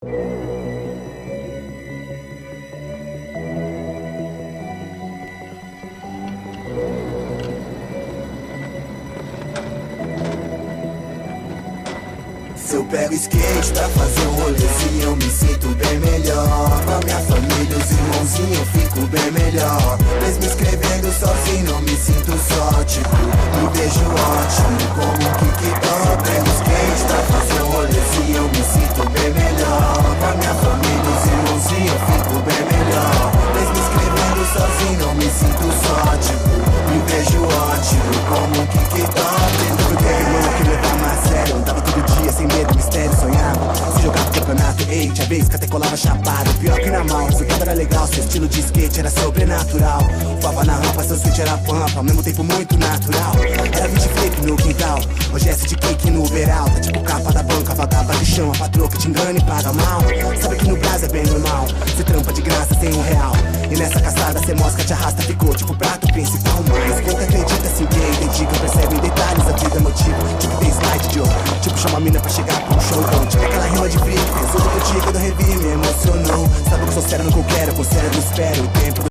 Se eu pego skate pra fazer um rolezinho, eu me sinto bem melhor. Com a minha família, os irmãozinhos, eu fico bem melhor. Mesmo escrevendo sozinho, eu me sinto só, tipo, me vejo ótimo, como um kick-top. Pego skate pra fazer um rolezinho, eu me sinto bem melhor. Com a minha família, os irmãozinhos, eu fico bem melhor. Mesmo escrevendo sozinho, eu me sinto só, tipo, me vejo ótimo, como um kick-top. Eu tenho que levar mais sério, andava todo dia sem medo, mistério, sonhava. Se jogava no campeonato, ei, tinha vez que até colava chapado. Pior que na mão, o resultado era legal, seu estilo de skate era sobrenatural. Voava na rampa, seu switch era pampa, ao mesmo tempo muito natural. Era 20 flip no quintal, hoje é de cake no overall. Tá tipo capa da banca, vagaba de chão, a patroa que te engana e paga mal. Sabe que no Brasil é bem normal, cê trampa de graça sem R$1. E nessa caçada cê mosca, te arrasta, ficou tipo prato principal.